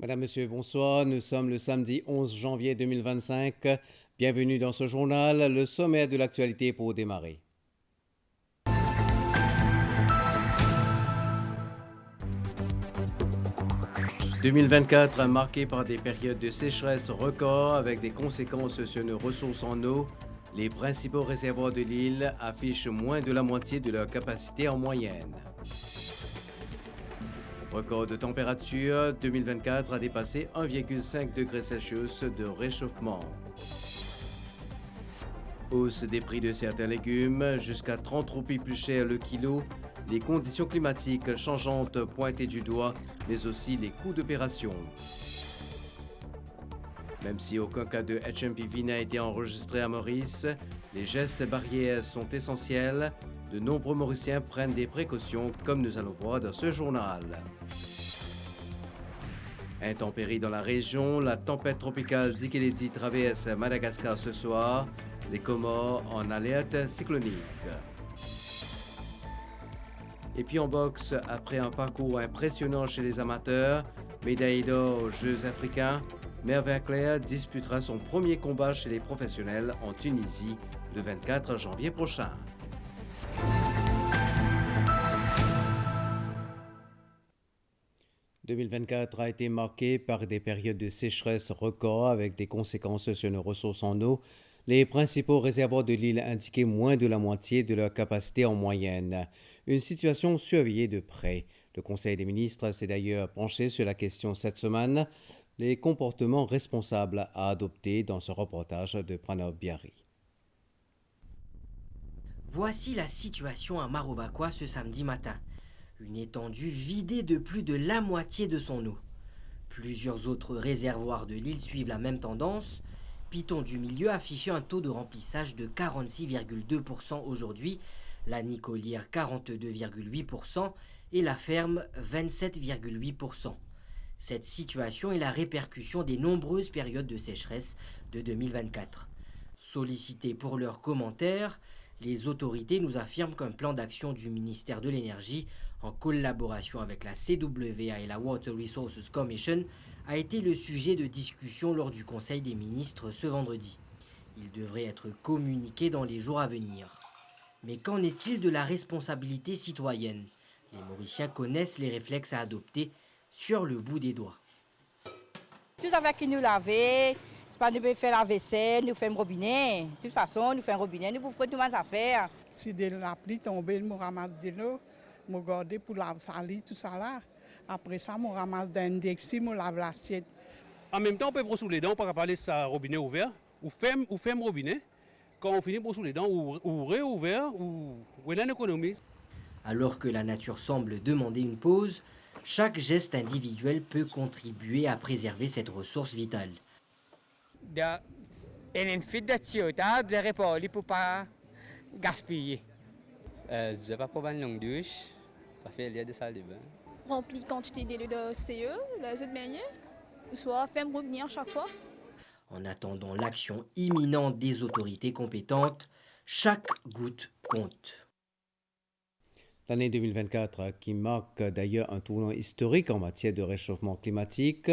Madame, Monsieur, bonsoir. Nous sommes le samedi 11 janvier 2025. Bienvenue dans ce journal, le sommaire de l'actualité pour démarrer. « 2024 marqué par des périodes de sécheresse records avec des conséquences sur nos ressources en eau. Les principaux réservoirs de l'île affichent moins de la moitié de leur capacité en moyenne. Record de température, 2024 a dépassé 1,5 degré Celsius de réchauffement. Hausse des prix de certains légumes, jusqu'à 30 roupies plus cher le kilo. Les conditions climatiques changeantes pointées du doigt, mais aussi les coûts d'opération. Même si aucun cas de HMPV n'a été enregistré à Maurice, les gestes barrières sont essentiels. De nombreux Mauriciens prennent des précautions, comme nous allons voir dans ce journal. Intempéries dans la région, la tempête tropicale Dikeledi traverse Madagascar ce soir, les Comores en alerte cyclonique. Et puis en boxe, après un parcours impressionnant chez les amateurs, médaille d'or aux Jeux africains, Mervyn Claire disputera son premier combat chez les professionnels en Tunisie le 24 janvier prochain. « 2024 a été marqué par des périodes de sécheresse records avec des conséquences sur nos ressources en eau. Les principaux réservoirs de l'île indiquaient moins de la moitié de leur capacité en moyenne. Une situation surveillée de près. Le Conseil des ministres s'est d'ailleurs penché sur la question cette semaine. Les comportements responsables à adopter dans ce reportage de Pranav Biari. Voici la situation à Marovacois ce samedi matin. Une étendue vidée de plus de la moitié de son eau. Plusieurs autres réservoirs de l'île suivent la même tendance. Piton du Milieu affichait un taux de remplissage de 46,2% aujourd'hui, la Nicolière 42,8% et la Ferme 27,8%. Cette situation est la répercussion des nombreuses périodes de sécheresse de 2024. Sollicités pour leurs commentaires, les autorités nous affirment qu'un plan d'action du ministère de l'Énergie, en collaboration avec la CWA et la Water Resources Commission, a été le sujet de discussion lors du Conseil des ministres ce vendredi. Il devrait être communiqué dans les jours à venir. Mais qu'en est-il de la responsabilité citoyenne ? Les Mauriciens connaissent les réflexes à adopter sur le bout des doigts. Tout ça fait qui nous laver, c'est pas nous faire la vaisselle, nous faisons un robinet. De toute façon, nous faisons un robinet, nous pouvons tout les affaires. Si de la pluie tombe, nous ramassons de l'eau, nous gardons pour la salir, tout ça là. Après ça, nous ramassons d'un indexi, nous lavons l'assiette. En même temps, on peut brosser les dents, on peut laisser ça robinet ouvert, ou ferme robinet. Quand on finit de brosser les dents, ou réouvert, ou on économise. Alors que la nature semble demander une pause, chaque geste individuel peut contribuer à préserver cette ressource vitale. Une fuite de tuyautage, de réparer pour ne pas gaspiller. Je vais pas prendre une longue douche, pas faire l'air de salle de bain. Remplir quantité de CE, la autre manière, ou soit faire revenir chaque fois. En attendant l'action imminente des autorités compétentes, chaque goutte compte. L'année 2024 qui marque d'ailleurs un tournant historique en matière de réchauffement climatique.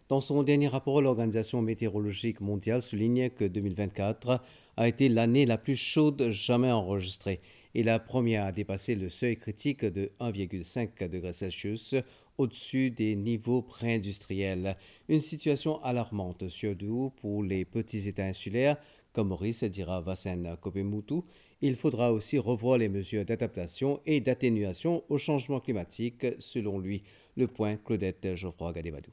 Dans son dernier rapport, l'Organisation météorologique mondiale souligne que 2024 a été l'année la plus chaude jamais enregistrée et la première à dépasser le seuil critique de 1,5 degré Celsius au-dessus des niveaux pré-industriels. Une situation alarmante surtout pour les petits États insulaires, comme Maurice, dira Vassen Kopemutu. Il faudra aussi revoir les mesures d'adaptation et d'atténuation au changement climatique, selon lui. Le point, Claudette Geoffroy-Gadebadou.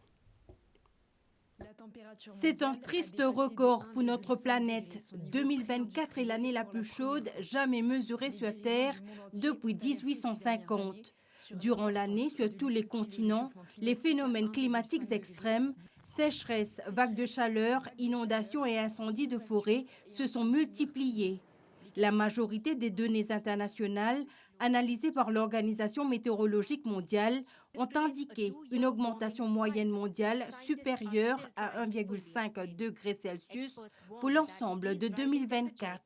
C'est un triste record pour notre planète. 2024 est l'année la plus chaude jamais mesurée sur Terre depuis 1850. Durant l'année, sur tous les continents, les phénomènes climatiques extrêmes, sécheresse, vagues de chaleur, inondations et incendies de forêt se sont multipliés. La majorité des données internationales analysées par l'Organisation météorologique mondiale ont indiqué une augmentation moyenne mondiale supérieure à 1,5 degré Celsius pour l'ensemble de 2024.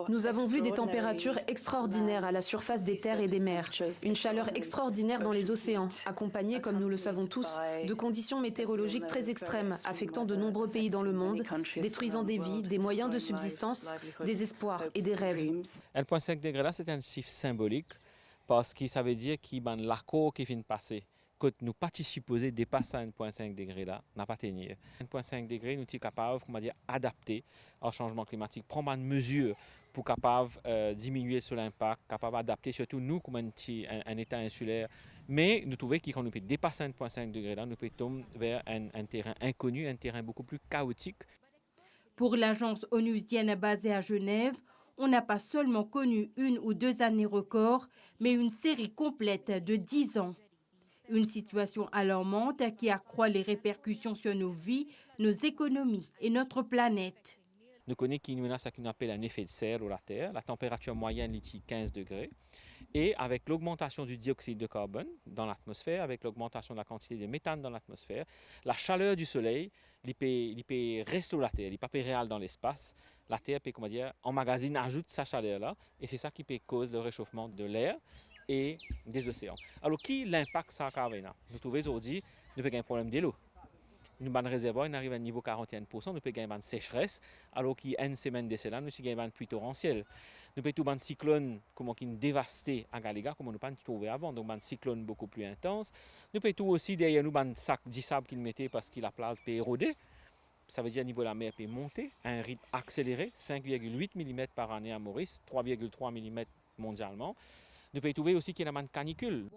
Nous avons vu des températures extraordinaires à la surface des terres et des mers, une chaleur extraordinaire dans les océans, accompagnée, comme nous le savons tous, de conditions météorologiques très extrêmes, affectant de nombreux pays dans le monde, détruisant des vies, des moyens de subsistance, des espoirs et des rêves. 1,5 degré là, c'est un chiffre symbolique parce que ça veut dire qu'il y a l'accord qui vient de passer. Quand nous pas supposés dépasser 1,5 degré là, n'a pas tenu. 1,5 degré, nous sommes capables, comment dire, adapter au changement climatique, prendre une mesure pour capable diminuer sur l'impact, capable d'adapter surtout nous comme un État insulaire. Mais nous trouvons que quand nous pouvons dépasser 1,5 degré là, nous pouvons tomber vers un terrain inconnu, un terrain beaucoup plus chaotique. Pour l'agence onusienne basée à Genève, on n'a pas seulement connu 1 ou 2 années records, mais une série complète de 10 ans. Une situation alarmante qui accroît les répercussions sur nos vies, nos économies et notre planète. Nous connaissons qu'il y a ce qu'on appelle un effet de serre sur la Terre. La température moyenne est 15 degrés. Et avec l'augmentation du dioxyde de carbone dans l'atmosphère, avec l'augmentation de la quantité de méthane dans l'atmosphère, la chaleur du soleil, il peut rester sur la Terre, il n'est pas réel dans l'espace. La Terre peut, comment dire, emmagasine, ajoute sa chaleur-là. Et c'est ça qui peut causer le réchauffement de l'air et des océans. Alors, qui l'impact ça a? Nous trouvons aujourd'hui, nous avons un problème de l'eau. Nous avons un réservoir, il arrive à un niveau 41%, nous avons gagner une sécheresse, alors qu'il y a une semaine de cela, nous avons gagné une pluie torrentielle. Nous avons tout un cyclone qui est dévasté à Galiga, comme nous n'avons pas trouvé avant, donc un cyclone beaucoup plus intense. Nous avons tout aussi derrière nous un sac de sable qu'il mettait parce que la plage peut éroder. Ça veut dire que le niveau de la mer peut monter à un rythme accéléré, 5,8 mm par année à Maurice, 3,3 mm mondialement. Nous pouvons trouver aussi qu'il y a une canicule.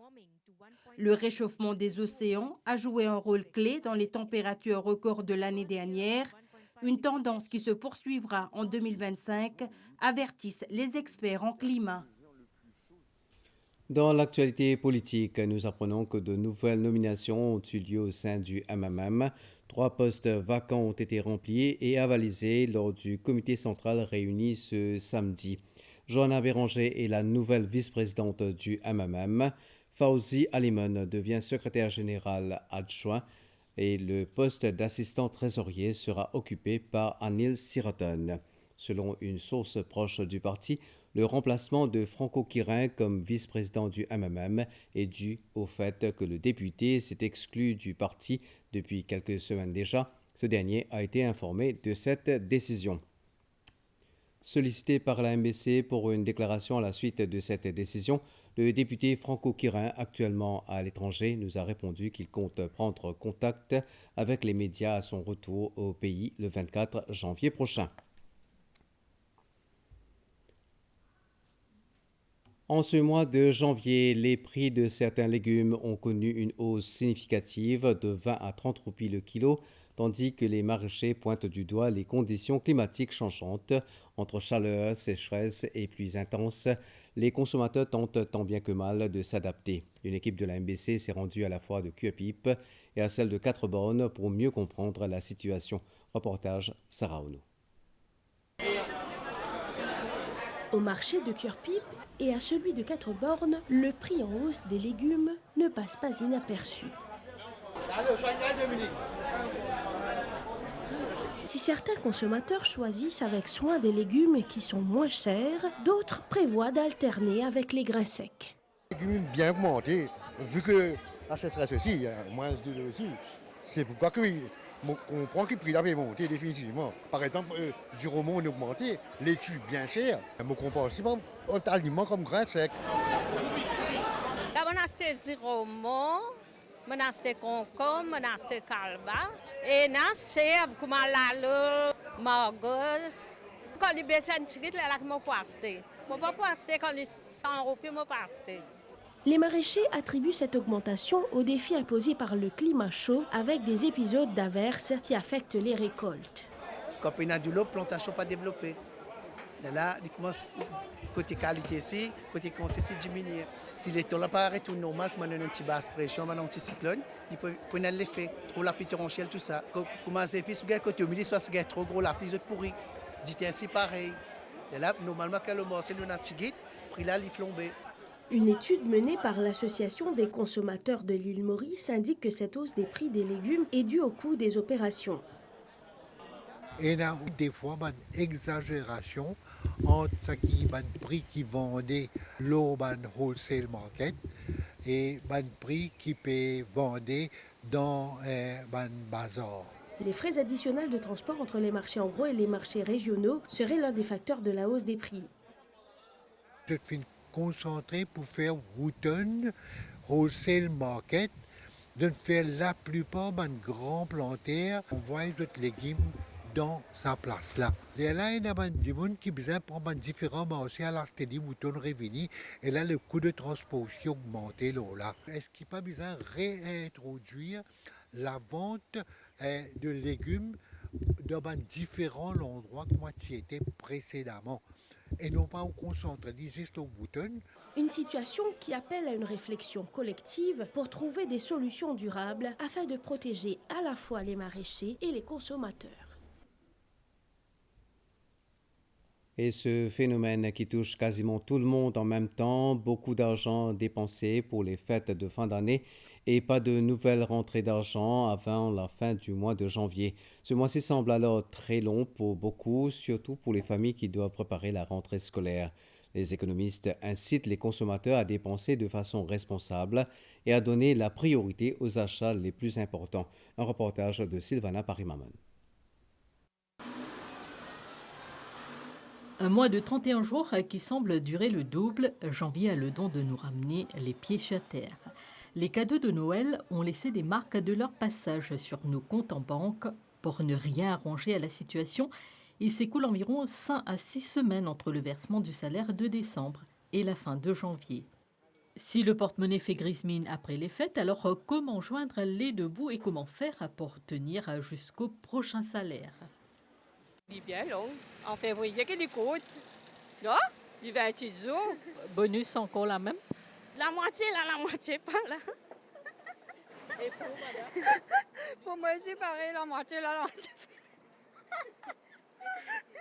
Le réchauffement des océans a joué un rôle clé dans les températures records de l'année dernière, une tendance qui se poursuivra en 2025, avertissent les experts en climat. Dans l'actualité politique, nous apprenons que de nouvelles nominations ont eu lieu au sein du MMM. 3 postes vacants ont été remplis et avalisés lors du comité central réuni ce samedi. Johanna Béranger est la nouvelle vice-présidente du MMM. Fauzi Alimon devient secrétaire général adjoint et le poste d'assistant trésorier sera occupé par Anil Siraton. Selon une source proche du parti, le remplacement de Franco Quirin comme vice-président du MMM est dû au fait que le député s'est exclu du parti depuis quelques semaines déjà. Ce dernier a été informé de cette décision. Sollicité par la MBC pour une déclaration à la suite de cette décision, le député Franco Quirin, actuellement à l'étranger, nous a répondu qu'il compte prendre contact avec les médias à son retour au pays le 24 janvier prochain. En ce mois de janvier, les prix de certains légumes ont connu une hausse significative de 20 à 30 roupies le kilo, tandis que les maraîchers pointent du doigt les conditions climatiques changeantes. Entre chaleur, sécheresse et pluies intenses, les consommateurs tentent tant bien que mal de s'adapter. Une équipe de la MBC s'est rendue à la foire de Cuepipe et à celle de 4 bornes pour mieux comprendre la situation. Reportage Sarah Ono. Au marché de Cuepipe et à celui de 4 bornes, le prix en hausse des légumes ne passe pas inaperçu. Si certains consommateurs choisissent avec soin des légumes qui sont moins chers, d'autres prévoient d'alterner avec les grains secs. Les légumes bien augmentés, vu que la sécheresse aussi, il y a moins de l'eau aussi. C'est pourquoi on comprend que le prix avait monté définitivement. Par exemple, du roman a augmenté, les laitue bien cher. On comprend aussi autre aliment comme grains secs. Là, on a acheté du roman. On a acheté concombre, on a acheté calba, et on a acheté comme la margosse. Quand il baisse un petit peu, là, je ne peux pas acheter. Je ne peux pas acheter quand il est 100 roupies, je ne peux pas acheter. Les maraîchers attribuent cette augmentation au défi imposé par le climat chaud avec des épisodes d'averses qui affectent les récoltes. Quand il y a de l'eau, la plantation n'est pas développée. Et là, il commence côté qualité ici, côté conseil diminuer. Si les temps là pas arrêté tout normal, comme on a une petite basse pression, un petit cyclone, il peut prendre l'effet. Trop la pluie torrentielle, tout ça. Comment c'est puis si côté humide, soit c'est trop gros la pluie est pourrie. Dites ainsi pareil. Et là, normalement quand le morceau nous natigite, prix là il flambé. Une étude menée par l'Association des consommateurs de l'île Maurice indique que cette hausse des prix des légumes est due au coût des opérations. Et il y a des fois une exagération entre ce qui le prix qui vendait l'eau wholesale market et le prix qui peut vendre dans le bazar. Les frais additionnels de transport entre les marchés en gros et les marchés régionaux seraient l'un des facteurs de la hausse des prix. Je suis concentré pour faire Wooten wholesale market, de faire la plupart des grands plantaires, on voit les légumes dans sa place là. Et là, il y a des gens qui ont besoin de prendre différents marchés à la Steady Wooten Reveni, et là, le coût de transport aussi augmenté là. Est-ce qu'il n'y a pas besoin de réintroduire la vente de légumes dans différents endroits comme c'était précédemment, et non pas au concentré, juste au Wooten. Une situation qui appelle à une réflexion collective pour trouver des solutions durables afin de protéger à la fois les maraîchers et les consommateurs. Et ce phénomène qui touche quasiment tout le monde en même temps, beaucoup d'argent dépensé pour les fêtes de fin d'année et pas de nouvelles rentrées d'argent avant la fin du mois de janvier. Ce mois-ci semble alors très long pour beaucoup, surtout pour les familles qui doivent préparer la rentrée scolaire. Les économistes incitent les consommateurs à dépenser de façon responsable et à donner la priorité aux achats les plus importants. Un reportage de Sylvana Parimamon. Un mois de 31 jours qui semble durer le double, janvier a le don de nous ramener les pieds sur terre. Les cadeaux de Noël ont laissé des marques de leur passage sur nos comptes en banque. Pour ne rien arranger à la situation, il s'écoule environ 5 à 6 semaines entre le versement du salaire de décembre et la fin de janvier. Si le porte-monnaie fait grise mine après les fêtes, alors comment joindre les deux bouts et comment faire pour tenir jusqu'au prochain salaire? Il est bien long. En février, qu'il coûte. Là, il va être jours. Bonus encore la même? La moitié là, la moitié pas là. Et pour madame? Pour moi, c'est pareil, la moitié là, la moitié.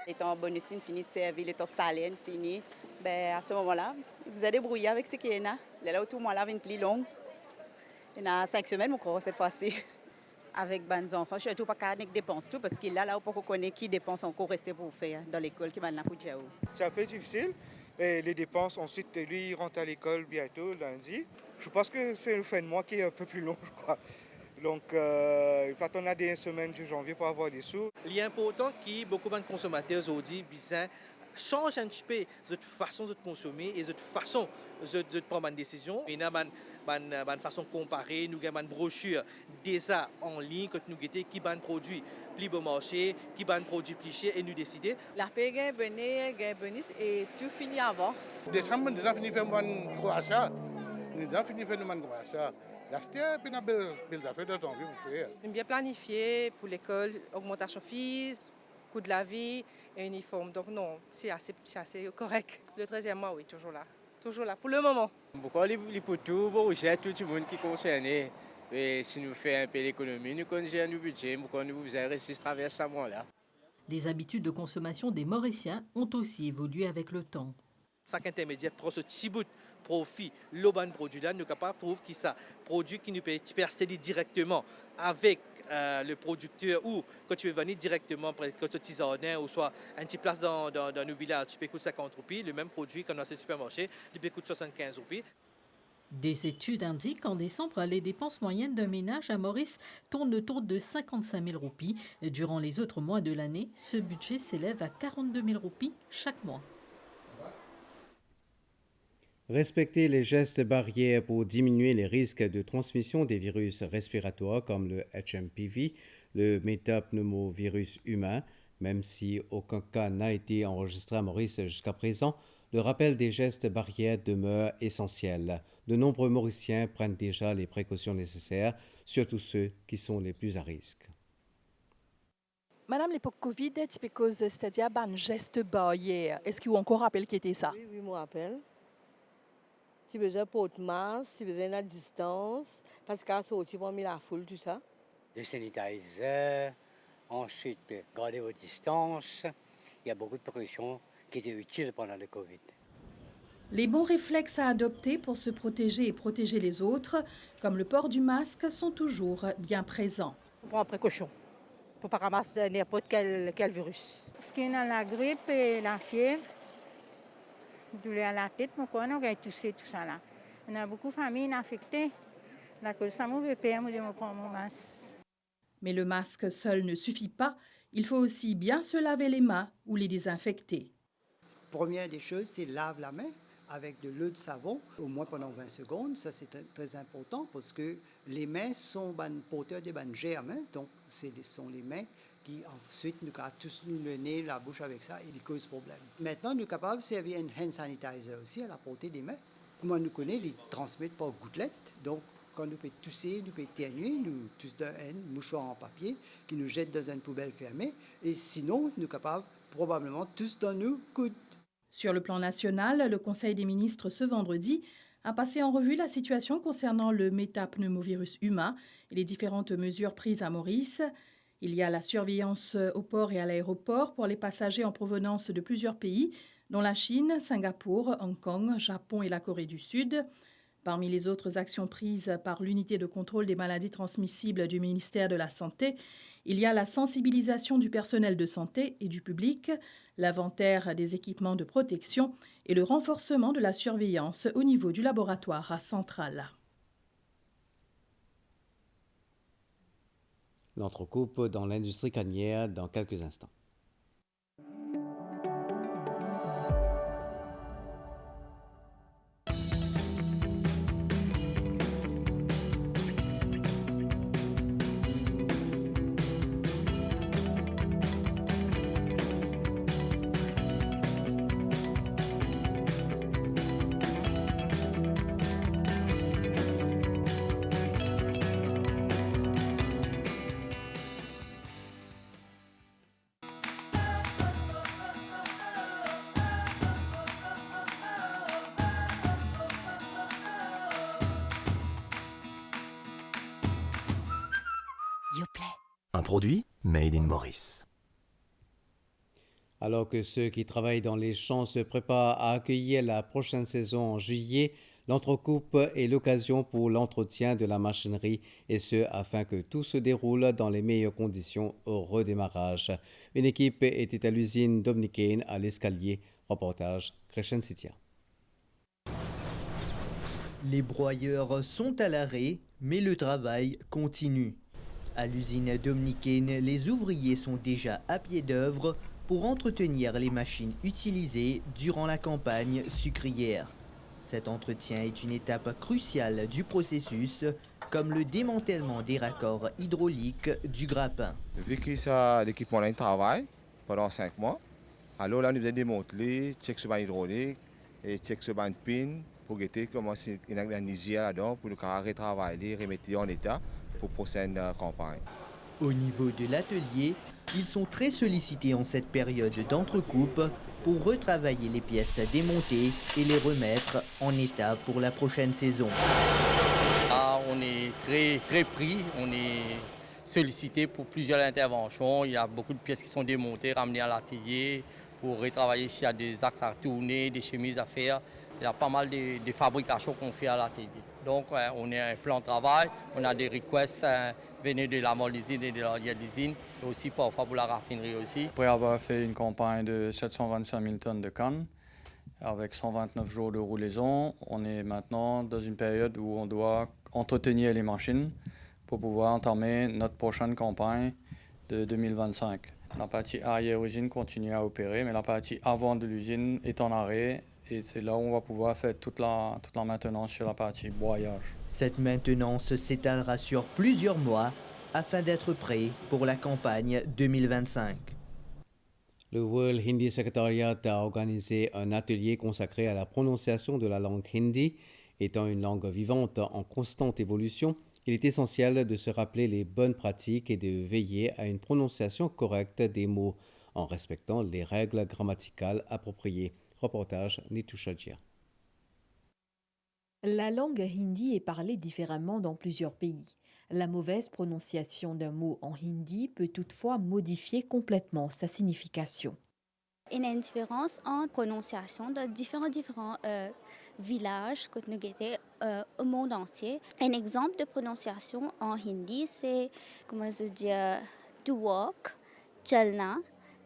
Étant bonus fini, servi, l'étant salaire fini, ben à ce moment-là, vous allez débrouiller avec ce qu'il y a. Là, tout le monde là, vient plus long. Il y a 5 semaines, encore cette fois-ci. Avec les enfants, je ne suis pas capable de dépenser tout parce qu'il là, on connaît qui dépense encore rester pour faire dans l'école qui va là pour dire. C'est un peu difficile. Et les dépenses, ensuite, lui, il rentre à l'école bientôt, lundi. Je pense que c'est le fin de mois qui est un peu plus long, je crois. Donc, il faut attendre des semaines de janvier pour avoir des sous. Il est important que beaucoup de consommateurs aujourd'hui changent un petit peu de façon de consommer et de façon de prendre une décision. Il y a une façon de comparer, nous avons une brochure déjà en ligne que nous avons qui ban produit plus bon marché, qui ban produit plus cher et nous décider. La paix gagne bonus et tout finit avant. Décembre, déjà fini faire un gros achat. Déjà fini faire un gros achat. L'acheter, puis on a belles affaires de janvier pour faire. Bien planifié pour l'école, augmentation fees, coût de la vie et uniforme. Donc non, c'est assez correct. Le 13e mois, oui, toujours là. Toujours là, pour le moment. Pourquoi les poteaux, j'ai tout le monde qui est concerné. Et si nous faisons un peu l'économie, nous connaissons nos budgets, pourquoi nous faisons réussir à travers ce mois-là. Les habitudes de consommation des Mauriciens ont aussi évolué avec le temps. Chaque intermédiaire prend ce petit bout de profit, le bon produit là, nous sommes capables de trouver que ça produit qui nous peut percer directement avec le producteur ou quand tu veux venir directement quand tu es artisanat ou soit un petit place dans nos villages, tu peux coûter 50 roupies, le même produit qu'on a dans ces supermarchés, il peut coûter 75 roupies. Des études indiquent qu'en décembre, les dépenses moyennes d'un ménage à Maurice tournent autour de 55 000 roupies. Durant les autres mois de l'année, ce budget s'élève à 42 000 roupies chaque mois. Respecter les gestes barrières pour diminuer les risques de transmission des virus respiratoires comme le HMPV, le métapneumovirus humain, même si aucun cas n'a été enregistré à Maurice jusqu'à présent, le rappel des gestes barrières demeure essentiel. De nombreux Mauriciens prennent déjà les précautions nécessaires, surtout ceux qui sont les plus à risque. Madame, l'époque Covid, c'est-à-dire un geste barrière. Est-ce que vous encore rappelez qui était ça? Oui, je me rappelle. Si besoin porte masque, si besoin de distance, parce qu'à sortir parmi la foule, tout ça. Des sanitizers, ensuite gardez vos distances. Il y a beaucoup de précautions qui étaient utiles pendant le Covid. Les bons réflexes à adopter pour se protéger et protéger les autres, comme le port du masque, sont toujours bien présents. On prend précaution. pour pas ramasser n'importe quel virus. Ce qui est dans la grippe et la fièvre, douleur à la tête, mon corps, on a toussé tout ça là. On a beaucoup de familles infectées. La cause ça me fait peur, moi je me prends mon masque. Mais le masque seul ne suffit pas. Il faut aussi bien se laver les mains ou les désinfecter. Première des choses, c'est lave la main avec de l'eau de savon, au moins pendant 20 secondes. Ça, c'est très important parce que les mains sont porteurs de germes. Donc, ce sont les mains qui ensuite nous tous le nez, la bouche avec ça et ils causent problème. Maintenant, nous sommes capables de servir un hand sanitizer aussi à la portée des mains. Comment nous connaissons, ils transmettent par gouttelettes. Donc, quand nous pouvons tousser, nous pouvons éternuer, nous toussons un mouchoir en papier qui nous jette dans une poubelle fermée. Et sinon, nous sommes capables probablement tous dans nos coudes. Sur le plan national, le Conseil des ministres ce vendredi a passé en revue la situation concernant le métapneumovirus humain et les différentes mesures prises à Maurice. Il y a la surveillance au port et à l'aéroport pour les passagers en provenance de plusieurs pays, dont la Chine, Singapour, Hong Kong, Japon et la Corée du Sud. Parmi les autres actions prises par l'unité de contrôle des maladies transmissibles du ministère de la Santé, il y a la sensibilisation du personnel de santé et du public, l'inventaire des équipements de protection et le renforcement de la surveillance au niveau du laboratoire central. L'entrecoupe dans l'industrie cannière dans quelques instants. Un produit made in Maurice. Alors que ceux qui travaillent dans les champs se préparent à accueillir la prochaine saison en juillet, l'entrecoupe est l'occasion pour l'entretien de la machinerie et ce afin que tout se déroule dans les meilleures conditions au redémarrage. Une équipe était à l'usine dominicaine à l'Escalier. Reportage Crescent Sitia. Les broyeurs sont à l'arrêt, mais le travail continue. À l'usine dominicaine, les ouvriers sont déjà à pied d'œuvre pour entretenir les machines utilisées durant la campagne sucrière. Cet entretien est une étape cruciale du processus, comme le démantèlement des raccords hydrauliques du grappin. Vu que l'équipement là travaille pendant 5 mois, alors là nous avons démantelé, check sur la hydraulique et check sur la pin pour guetter comment c'est une lisière là-dedans pour le carré travailler, remettre en état pour la prochaine campagne. Au niveau de l'atelier, ils sont très sollicités en cette période d'entrecoupe pour retravailler les pièces démontées et les remettre en état pour la prochaine saison. On est très pris, on est sollicité pour plusieurs interventions. Il y a beaucoup de pièces qui sont démontées, ramenées à l'atelier pour retravailler s'il y a des axes à tourner, des chemises à faire. Il y a pas mal de fabrications qu'on fait à l'atelier. Donc on a un plan de travail, on a des requests venus de la moldusine et de l'usine, et aussi parfois pour la raffinerie aussi. Après avoir fait une campagne de 725 000 tonnes de canne, avec 129 jours de roulaison, on est maintenant dans une période où on doit entretenir les machines pour pouvoir entamer notre prochaine campagne de 2025. La partie arrière-usine continue à opérer, mais la partie avant de l'usine est en arrêt. Et c'est là où on va pouvoir faire toute la maintenance sur la partie broyage. Cette maintenance s'étalera sur plusieurs mois afin d'être prêt pour la campagne 2025. Le World Hindi Secretariat a organisé un atelier consacré à la prononciation de la langue hindi. Étant une langue vivante en constante évolution, il est essentiel de se rappeler les bonnes pratiques et de veiller à une prononciation correcte des mots en respectant les règles grammaticales appropriées. Reportage Nitu Shadjia. La langue hindi est parlée différemment dans plusieurs pays. La mauvaise prononciation d'un mot en hindi peut toutefois modifier complètement sa signification. Il y a une différence en prononciation de différents villages que nous avons au monde entier. Un exemple de prononciation en hindi, c'est, comment je dis, to walk, chalna.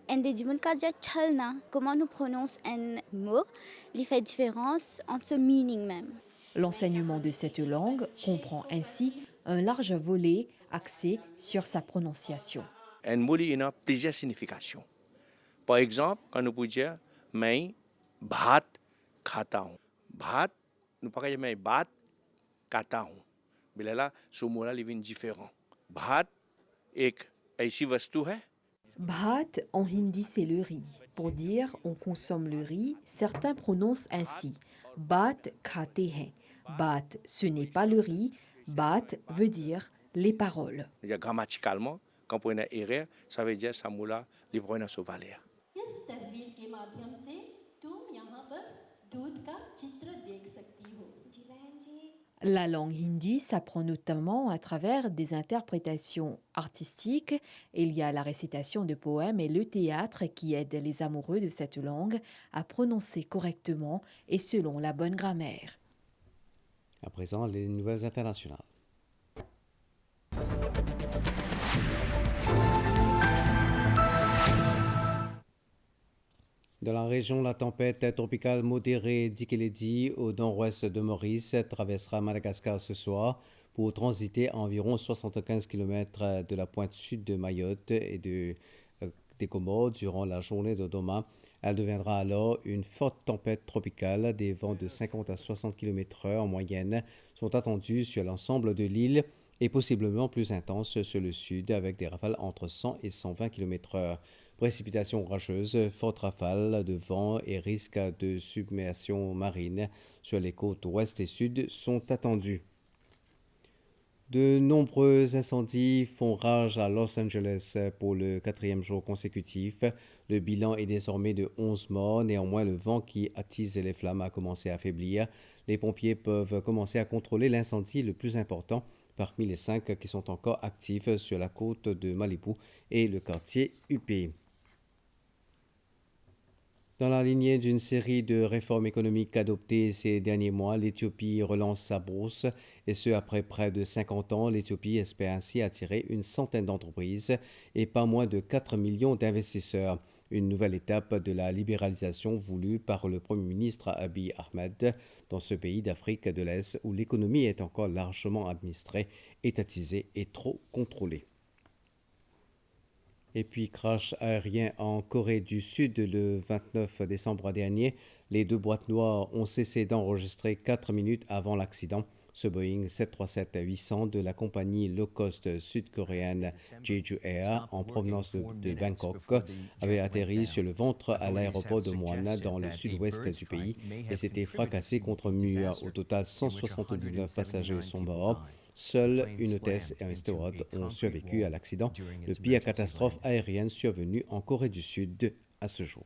Et des gens qui disent chalna, comment nous prononçons un mot, il fait différence entre ce meaning même. L'enseignement de cette langue comprend ainsi un large volet axé sur sa prononciation. Un mot a plusieurs significations. Par exemple, quand nous pouvons dire « मैं भात खाता हूँ ». भात, nous ne pouvons pas dire « मैं भात खाता हूँ ». Mais là, ce mot-là, il est différent. भात एक ऐसी वस्तु है. Bhat en hindi c'est le riz. Pour dire on consomme le riz, certains prononcent ainsi. Bhat khate hain. Bhat ce n'est pas le riz. Bhat veut dire les paroles. Grammaticalement, quand on a une erreur, ça veut dire que ce mot-là, il prend une valeur. इस तस्वीर के माध्यम से तुम यहाँ पर दूध का चित्र देख सकती हो। La langue hindi s'apprend notamment à travers des interprétations artistiques. Il y a la récitation de poèmes et le théâtre qui aident les amoureux de cette langue à prononcer correctement et selon la bonne grammaire. À présent, les nouvelles internationales. Dans la région, la tempête tropicale modérée Dikeledi au nord-ouest de Maurice traversera Madagascar ce soir pour transiter à environ 75 km de la pointe sud de Mayotte et des Comores durant la journée de demain. Elle deviendra alors une forte tempête tropicale. Des vents de 50 à 60 km/h en moyenne sont attendus sur l'ensemble de l'île et possiblement plus intenses sur le sud avec des rafales entre 100 et 120 km/h. Précipitations orageuses, fortes rafales de vent et risques de submersion marine sur les côtes ouest et sud sont attendus. De nombreux incendies font rage à Los Angeles pour le 4e jour consécutif. Le bilan est désormais de 11 morts. Néanmoins, le vent qui attise les flammes a commencé à faiblir. Les pompiers peuvent commencer à contrôler l'incendie le plus important parmi les 5 qui sont encore actifs sur la côte de Malibu et le quartier UP. Dans la lignée d'une série de réformes économiques adoptées ces derniers mois, l'Éthiopie relance sa bourse et ce après près de 50 ans. L'Éthiopie espère ainsi attirer une centaine d'entreprises et pas moins de 4 millions d'investisseurs. Une nouvelle étape de la libéralisation voulue par le Premier ministre Abiy Ahmed dans ce pays d'Afrique de l'Est où l'économie est encore largement administrée, étatisée et trop contrôlée. Et puis, crash aérien en Corée du Sud le 29 décembre dernier. Les 2 boîtes noires ont cessé d'enregistrer 4 minutes avant l'accident. Ce Boeing 737-800 de la compagnie low-cost sud-coréenne Jeju Air en provenance de Bangkok avait atterri sur le ventre à l'aéroport de Muan dans le sud-ouest du pays et s'était fracassé contre mur. Au total, 179 passagers sont morts. Seule une hôtesse et un steward ont survécu à l'accident, le pire catastrophe aérienne survenue en Corée du Sud à ce jour.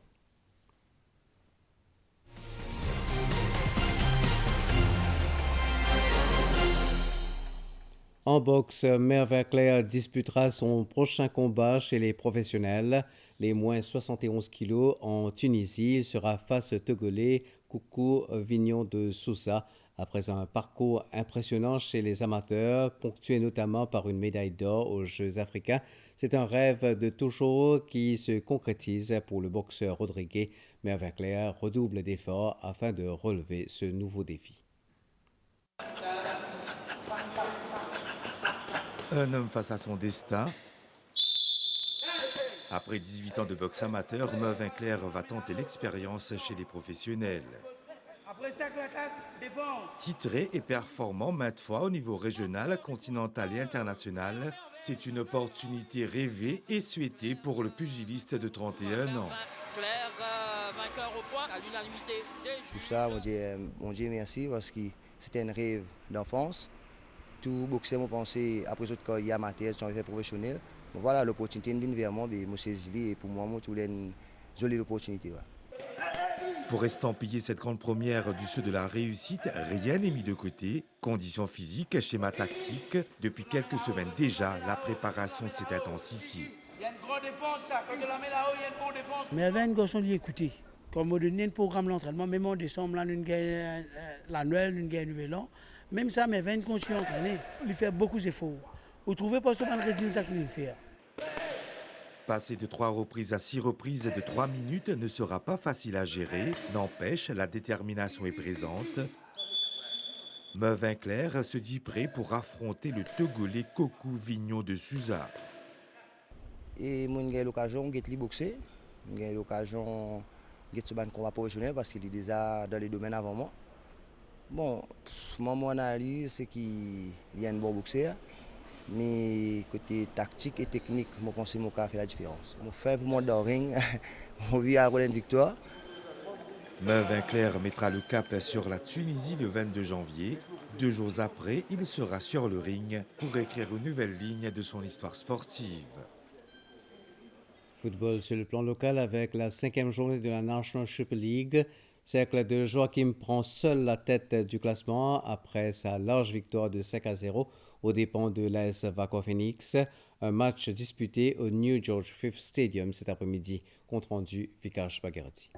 En boxe, Merve Claire disputera son prochain combat chez les professionnels, les moins 71 kilos en Tunisie. Il sera face Togolais Koukou Vignon de Sousa. Après un parcours impressionnant chez les amateurs, ponctué notamment par une médaille d'or aux Jeux africains, c'est un rêve de toujours qui se concrétise pour le boxeur Rodriguez. Merve Claire redouble d'efforts afin de relever ce nouveau défi. Un homme face à son destin. Après 18 ans de boxe amateur, Merve Claire va tenter l'expérience chez les professionnels. Titré et performant maintes fois au niveau régional, continental et international, c'est une opportunité rêvée et souhaitée pour le pugiliste de 31 ans. Claire, vainqueur au point, à l'unanimité. Pour ça, on dit merci parce que c'était un rêve d'enfance. Tout boxeur m'a pensé, après autre carrière amateur, j'ai fait professionnel. Bon, voilà, l'opportunité vient vers moi, je me saisis et pour moi, c'est une jolie opportunité. Ouais. Pour estampiller cette grande première du saut de la réussite, rien n'est mis de côté. Conditions physiques, schéma tactique. Depuis quelques semaines déjà, la préparation s'est intensifiée. Il y a une grande défense, ça. Quand tu la mets là-haut, il y a une bonne défense. Mais il y a une garçon qui écoutait. Comme on donne un programme d'entraînement, même en décembre, là, nous gagnons la Noël, nous gagnons le Nouvel An. Même ça, mais 20 continuent à entraîner. Il fait beaucoup d'efforts. Vous ne trouvez pas ce résultat qu'il fait. Passer de 3 reprises à 6 reprises de 3 minutes ne sera pas facile à gérer. N'empêche, la détermination est présente. Meu Vinclair se dit prêt pour affronter le Togolais Kokou Vignon de Suza. Et moi, j'ai eu l'occasion de boxer. J'ai eu l'occasion de faire un combat professionnel parce qu'il est déjà dans les domaines avant moi. Bon, mon analyse, c'est qu'il y a un bon boxeur. Mais côté tactique et technique, je pense que je fait la différence. Je fais un peu moins de ring, je vis à la victoire. Meu Vinclair mettra le cap sur la Tunisie le 22 janvier. 2 jours après, il sera sur le ring pour écrire une nouvelle ligne de son histoire sportive. Football sur le plan local avec la 5e journée de la National Super League. Cercle de Joachim prend seul la tête du classement après sa large victoire de 5-0 aux dépens de l'AS Vakwa Phoenix. Un match disputé au New George Fifth Stadium cet après-midi. Compte rendu Vikash Bagherati.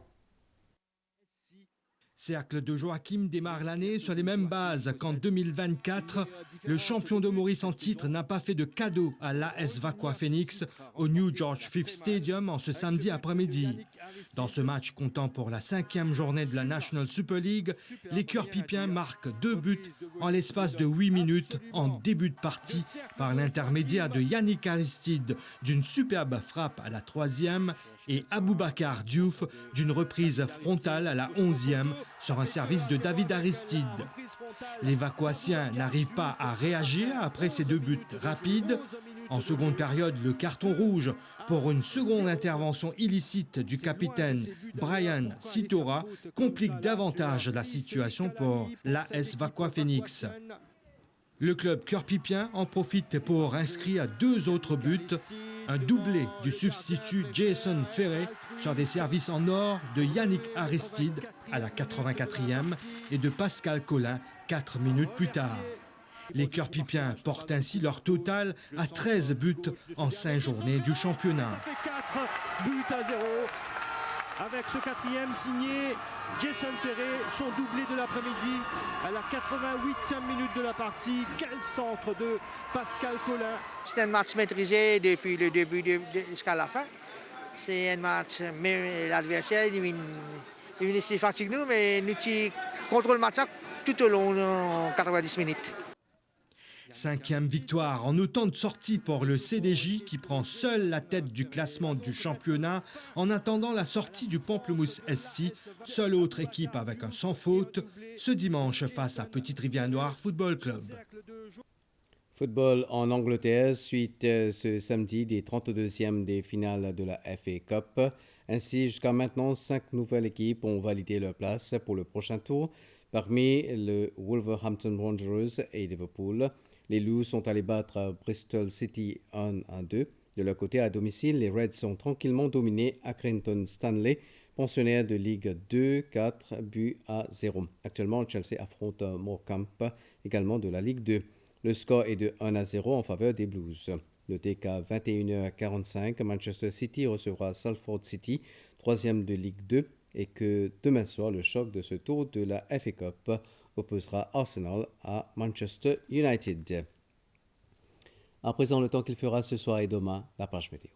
Cercle de Joachim démarre l'année sur les mêmes bases qu'en 2024. Le champion de Maurice en titre n'a pas fait de cadeau à l'AS Vakwa Phoenix au New George Fifth Stadium en ce samedi après-midi. Dans ce match comptant pour la 5e journée de la National Super League, les Cœurs Pipiens marquent 2 buts en l'espace de 8 minutes en début de partie par l'intermédiaire de Yannick Aristide d'une superbe frappe à la 3e et Aboubakar Diouf d'une reprise frontale à la 11e sur un service de David Aristide. Les Vacoissiens n'arrivent pas à réagir après ces 2 buts rapides. En seconde période, le carton rouge pour une seconde intervention illicite du capitaine Brian Sitora complique davantage la situation pour l'AS Vakwa Phoenix. Le club Cœurs-Pipien en profite pour inscrire 2 autres buts. Un doublé du substitut Jason Ferré sur des services en or de Yannick Aristide à la 84e et de Pascal Collin 4 minutes plus tard. Les Cœurs Pipiens portent ainsi leur total à 13 buts en 5 journées du championnat. Ça fait 4 buts à 0 avec ce 4e signé Jason Ferré, son doublé de l'après-midi à la 88e minute de la partie. Quel centre de Pascal Collin. C'est un match maîtrisé depuis le début jusqu'à la fin. C'est un match, même l'adversaire il vient ici fatigue nous, mais nous contrôlons le match tout au long de 90 minutes. 5e victoire en autant de sorties pour le CDJ qui prend seul la tête du classement du championnat en attendant la sortie du Pamplemousse SC, seule autre équipe avec un sans faute, ce dimanche face à Petite Rivière Noire Football Club. Football en Angleterre, suite ce samedi des 32e des finales de la FA Cup. Ainsi, jusqu'à maintenant, 5 nouvelles équipes ont validé leur place pour le prochain tour. Parmi le Wolverhampton Wanderers et Liverpool, les Loups sont allés battre Bristol City 1-2. De leur côté, à domicile, les Reds sont tranquillement dominés Accrington Stanley, pensionnaire de Ligue 2, 4 buts à 0. Actuellement, Chelsea affronte Morecambe, également de la Ligue 2. Le score est de 1-0 en faveur des Blues. Notez qu'à 21h45, Manchester City recevra Salford City, 3e de Ligue 2, et que demain soir, le choc de ce tour de la FA Cup opposera Arsenal à Manchester United. À présent, le temps qu'il fera ce soir et demain, la page météo.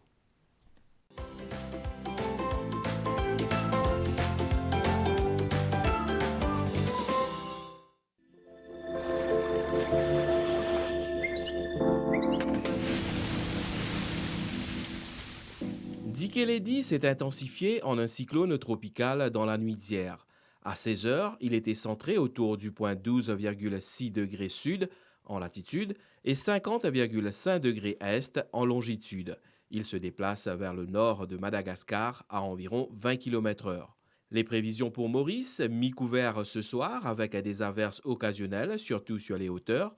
Dikeledi s'est intensifié en un cyclone tropical dans la nuit d'hier. À 16 heures, il était centré autour du point 12,6 degrés sud en latitude et 50,5 degrés est en longitude. Il se déplace vers le nord de Madagascar à environ 20 km/h. Les prévisions pour Maurice, mi-couvert ce soir avec des averses occasionnelles, surtout sur les hauteurs.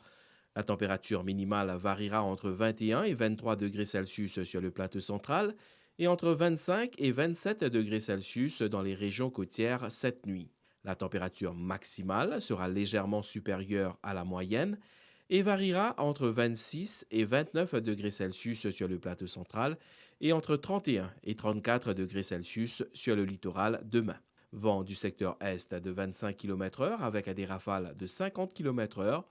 La température minimale variera entre 21 et 23 degrés Celsius sur le plateau central et entre 25 et 27 degrés Celsius dans les régions côtières cette nuit. La température maximale sera légèrement supérieure à la moyenne et variera entre 26 et 29 degrés Celsius sur le plateau central et entre 31 et 34 degrés Celsius sur le littoral demain. Vent du secteur est de 25 km/h avec des rafales de 50 km/h.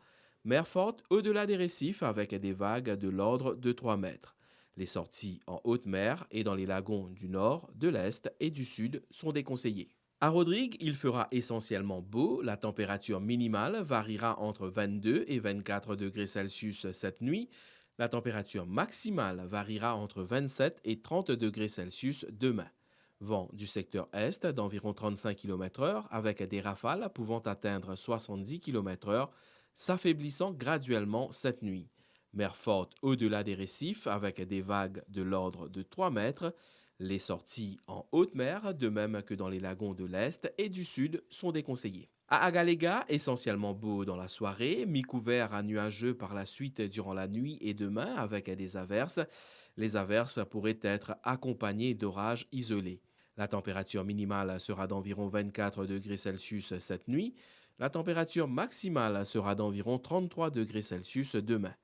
Mer forte au-delà des récifs avec des vagues de l'ordre de 3 mètres. Les sorties en haute mer et dans les lagons du nord, de l'est et du sud sont déconseillées. À Rodrigue, il fera essentiellement beau. La température minimale variera entre 22 et 24 degrés Celsius cette nuit. La température maximale variera entre 27 et 30 degrés Celsius demain. Vent du secteur est d'environ 35 km/h avec des rafales pouvant atteindre 70 km/h, s'affaiblissant graduellement cette nuit. Mer forte au-delà des récifs avec des vagues de l'ordre de 3 mètres. Les sorties en haute mer, de même que dans les lagons de l'Est et du Sud, sont déconseillées. À Agalega, essentiellement beau dans la soirée, mi-couvert à nuageux par la suite durant la nuit et demain avec des averses. Les averses pourraient être accompagnées d'orages isolés. La température minimale sera d'environ 24 degrés Celsius cette nuit. La température maximale sera d'environ 33 degrés Celsius demain.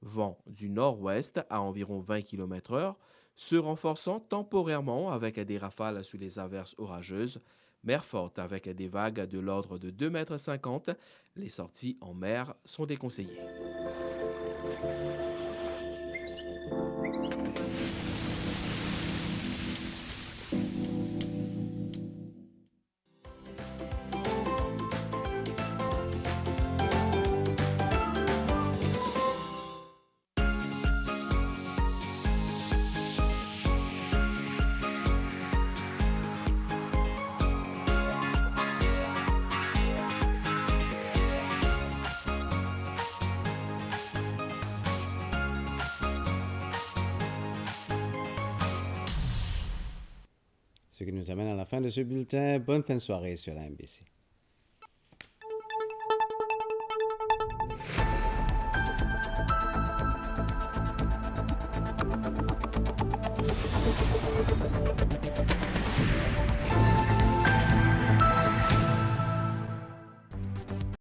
Vent du nord-ouest à environ 20 km/h, se renforçant temporairement avec des rafales sous les averses orageuses. Mer forte avec des vagues de l'ordre de 2,50 m. Les sorties en mer sont déconseillées. Ce qui nous amène à la fin de ce bulletin. Bonne fin de soirée sur la MBC.